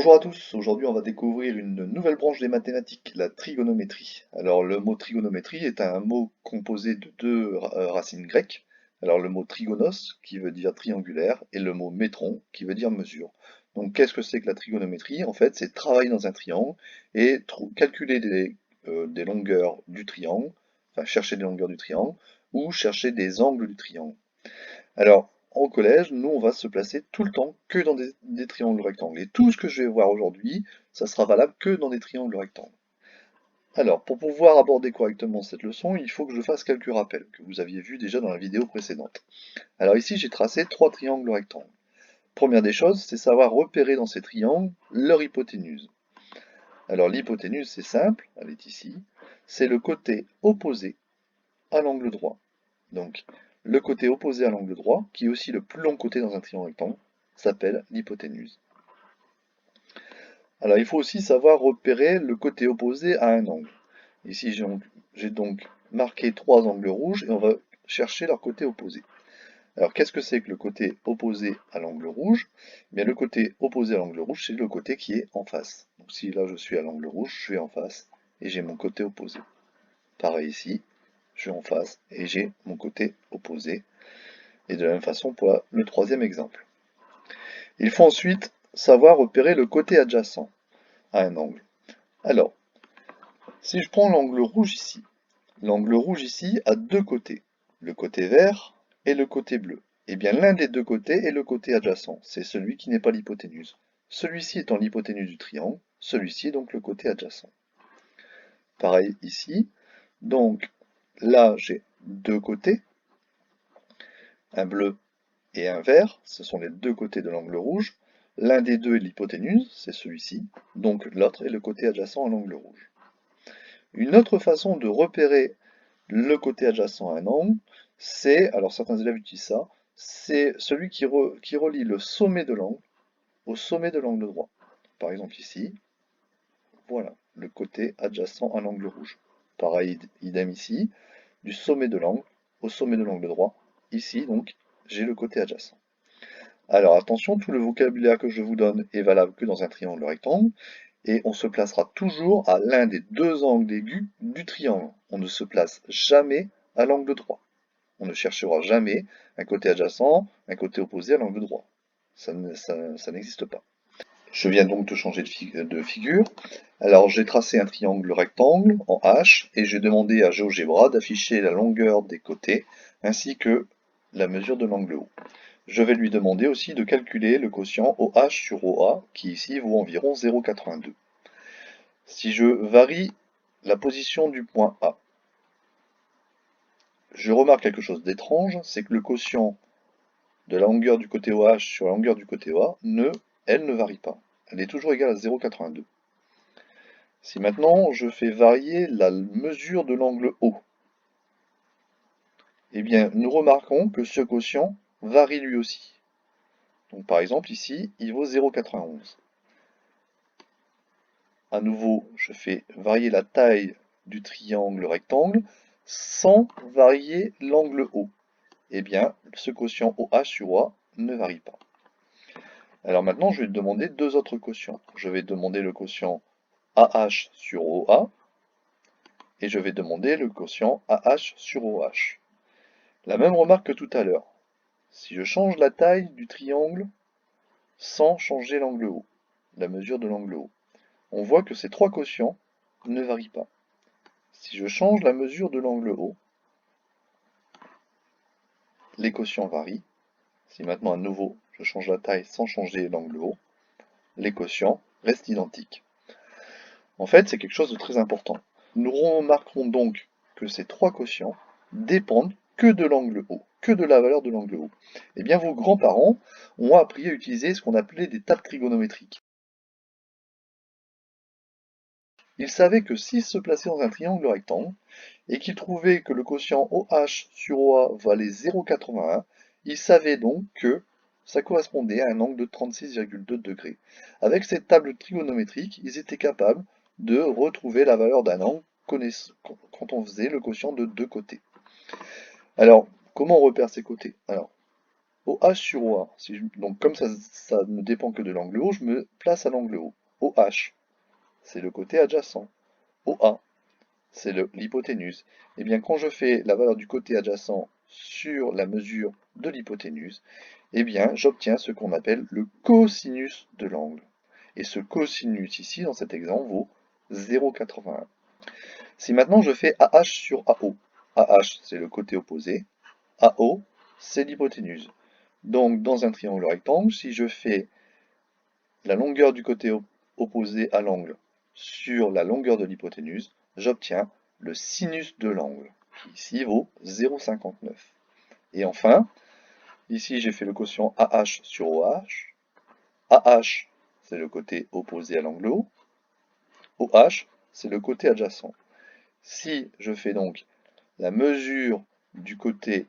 Bonjour à tous, aujourd'hui on va découvrir une nouvelle branche des mathématiques, la trigonométrie. Alors le mot trigonométrie est un mot composé de deux racines grecques. Alors le mot trigonos qui veut dire triangulaire et le mot métron qui veut dire mesure. Donc qu'est-ce que c'est que la trigonométrie? En fait c'est travailler dans un triangle et calculer des longueurs du triangle, enfin chercher des longueurs du triangle ou chercher des angles du triangle. Alors, au collège, nous, on va se placer tout le temps que dans des triangles rectangles. Et tout ce que je vais voir aujourd'hui, ça sera valable que dans des triangles rectangles. Alors, pour pouvoir aborder correctement cette leçon, il faut que je fasse quelques rappels que vous aviez vus déjà dans la vidéo précédente. Alors ici, j'ai tracé trois triangles rectangles. Première des choses, c'est savoir repérer dans ces triangles leur hypoténuse. Alors l'hypoténuse, c'est simple, elle est ici, c'est le côté opposé à l'angle droit. Donc, le côté opposé à l'angle droit, qui est aussi le plus long côté dans un triangle rectangle, s'appelle l'hypoténuse. Alors, il faut aussi savoir repérer le côté opposé à un angle. Ici, j'ai donc marqué trois angles rouges et on va chercher leur côté opposé. Alors, qu'est-ce que c'est que le côté opposé à l'angle rouge? Eh bien, le côté opposé à l'angle rouge, c'est le côté qui est en face. Donc, si là, je suis à l'angle rouge, je suis en face et j'ai mon côté opposé. Pareil ici, je suis en face et j'ai mon côté opposé. Et de la même façon pour le troisième exemple. Il faut ensuite savoir repérer le côté adjacent à un angle. Alors, si je prends l'angle rouge ici a deux côtés, le côté vert et le côté bleu. Eh bien, l'un des deux côtés est le côté adjacent, c'est celui qui n'est pas l'hypoténuse. Celui-ci étant l'hypoténuse du triangle, celui-ci est donc le côté adjacent. Pareil ici, donc là j'ai deux côtés, un bleu et un vert, ce sont les deux côtés de l'angle rouge. L'un des deux est l'hypoténuse, c'est celui-ci, donc l'autre est le côté adjacent à l'angle rouge. Une autre façon de repérer le côté adjacent à un angle, c'est, alors certains élèves utilisent ça, c'est celui qui relie le sommet de l'angle au sommet de l'angle droit. Par exemple ici, voilà, le côté adjacent à l'angle rouge. Pareil, idem ici, du sommet de l'angle au sommet de l'angle droit. Ici, donc, j'ai le côté adjacent. Alors attention, tout le vocabulaire que je vous donne est valable que dans un triangle rectangle, et on se placera toujours à l'un des deux angles aigus du triangle. On ne se place jamais à l'angle droit. On ne cherchera jamais un côté adjacent, un côté opposé à l'angle droit. Ça n'existe pas. Je viens donc de changer de figure. Alors j'ai tracé un triangle rectangle en H, et j'ai demandé à GeoGebra d'afficher la longueur des côtés, ainsi que la mesure de l'angle haut. Je vais lui demander aussi de calculer le quotient OH sur OA, qui ici vaut environ 0,82. Si je varie la position du point A, je remarque quelque chose d'étrange, c'est que le quotient de la longueur du côté OH sur la longueur du côté OA, elle ne varie pas. Elle est toujours égale à 0,82. Si maintenant je fais varier la mesure de l'angle O, eh bien nous remarquons que ce quotient varie lui aussi. Donc par exemple ici, il vaut 0,91. À nouveau, je fais varier la taille du triangle rectangle sans varier l'angle O. Eh bien, ce quotient OH sur OA ne varie pas. Alors maintenant, je vais demander deux autres quotients. Je vais demander le quotient AH sur OA et je vais demander le quotient AH sur OH. La même remarque que tout à l'heure. Si je change la taille du triangle sans changer l'angle O, la mesure de l'angle O, on voit que ces trois quotients ne varient pas. Si je change la mesure de l'angle O, les quotients varient. Si maintenant à nouveau je change la taille sans changer l'angle O, les quotients restent identiques. En fait, c'est quelque chose de très important. Nous remarquerons donc que ces trois quotients dépendent que de l'angle O, que de la valeur de l'angle O. Eh bien, vos grands-parents ont appris à utiliser ce qu'on appelait des tables trigonométriques. Ils savaient que s'ils se plaçaient dans un triangle rectangle et qu'ils trouvaient que le quotient OH sur OA valait 0,81, ils savaient donc que ça correspondait à un angle de 36,2 degrés. Avec cette table trigonométrique, ils étaient capables de retrouver la valeur d'un angle quand on faisait le quotient de deux côtés. Alors, comment on repère ces côtés? Alors, OH sur OA. Donc comme ça ne dépend que de l'angle haut, je me place à l'angle haut. OH, c'est le côté adjacent. OA, c'est l'hypoténuse. Et bien quand je fais la valeur du côté adjacent sur la mesure de l'hypoténuse, eh bien j'obtiens ce qu'on appelle le cosinus de l'angle. Et ce cosinus ici, dans cet exemple, vaut 0,81. Si maintenant je fais AH sur AO, AH c'est le côté opposé, AO c'est l'hypoténuse. Donc dans un triangle rectangle, si je fais la longueur du côté opposé à l'angle sur la longueur de l'hypoténuse, j'obtiens le sinus de l'angle, qui ici vaut 0,59. Et enfin, ici j'ai fait le quotient AH sur OH. AH, c'est le côté opposé à l'angle haut. OH, c'est le côté adjacent. Si je fais donc la mesure du côté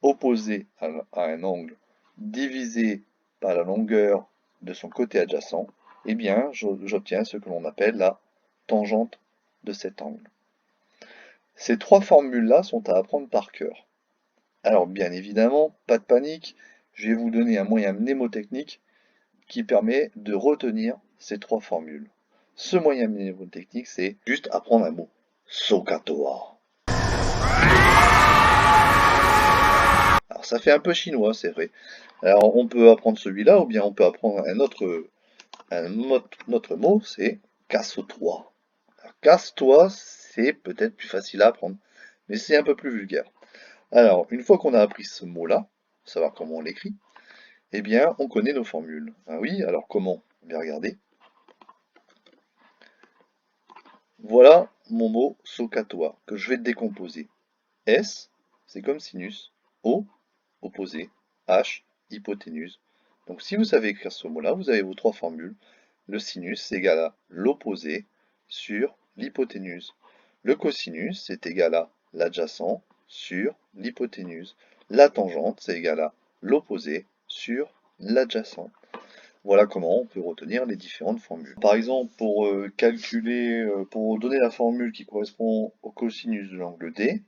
opposé à un angle divisé par la longueur de son côté adjacent, eh bien j'obtiens ce que l'on appelle la tangente de cet angle. Ces trois formules-là sont à apprendre par cœur. Alors bien évidemment, pas de panique, je vais vous donner un moyen mnémotechnique qui permet de retenir ces trois formules. Ce moyen mnémotechnique, c'est juste apprendre un mot. SOHCAHTOA. Alors ça fait un peu chinois, c'est vrai. Alors on peut apprendre celui-là, ou bien on peut apprendre un autre mot, c'est casse-toi. Casse-toi, c'est peut-être plus facile à apprendre, mais c'est un peu plus vulgaire. Alors, une fois qu'on a appris ce mot-là, savoir comment on l'écrit, eh bien, on connaît nos formules. Ah oui, alors comment? Bien regarder. Voilà mon mot SOHCAHTOA, que je vais décomposer. S, c'est comme sinus. O, opposé. H, hypoténuse. Donc si vous savez écrire ce mot-là, vous avez vos trois formules. Le sinus, c'est égal à l'opposé sur l'hypoténuse. Le cosinus, c'est égal à l'adjacent sur l'hypoténuse. La tangente, c'est égal à l'opposé sur l'adjacent. Voilà comment on peut retenir les différentes formules. Par exemple, pour donner la formule qui correspond au cosinus de l'angle D,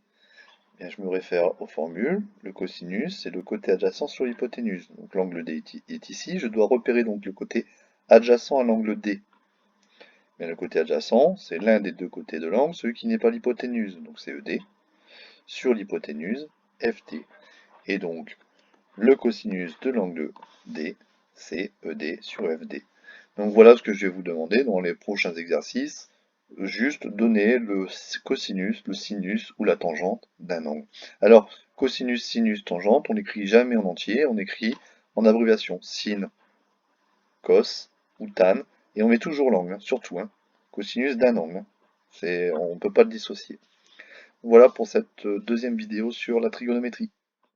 bien, je me réfère aux formules. Le cosinus, c'est le côté adjacent sur l'hypoténuse. Donc l'angle D est ici. Je dois repérer donc le côté adjacent à l'angle D. Mais le côté adjacent, c'est l'un des deux côtés de l'angle, celui qui n'est pas l'hypoténuse. Donc c'est ED. Sur l'hypoténuse, FD. Et donc, le cosinus de l'angle D, c'est ED sur FD. Donc voilà ce que je vais vous demander dans les prochains exercices. Juste donner le cosinus, le sinus ou la tangente d'un angle. Alors, cosinus, sinus, tangente, on n'écrit jamais en entier, on écrit en abréviation sin, cos ou tan, et on met toujours l'angle, surtout, cosinus d'un angle. On ne peut pas le dissocier. Voilà pour cette deuxième vidéo sur la trigonométrie.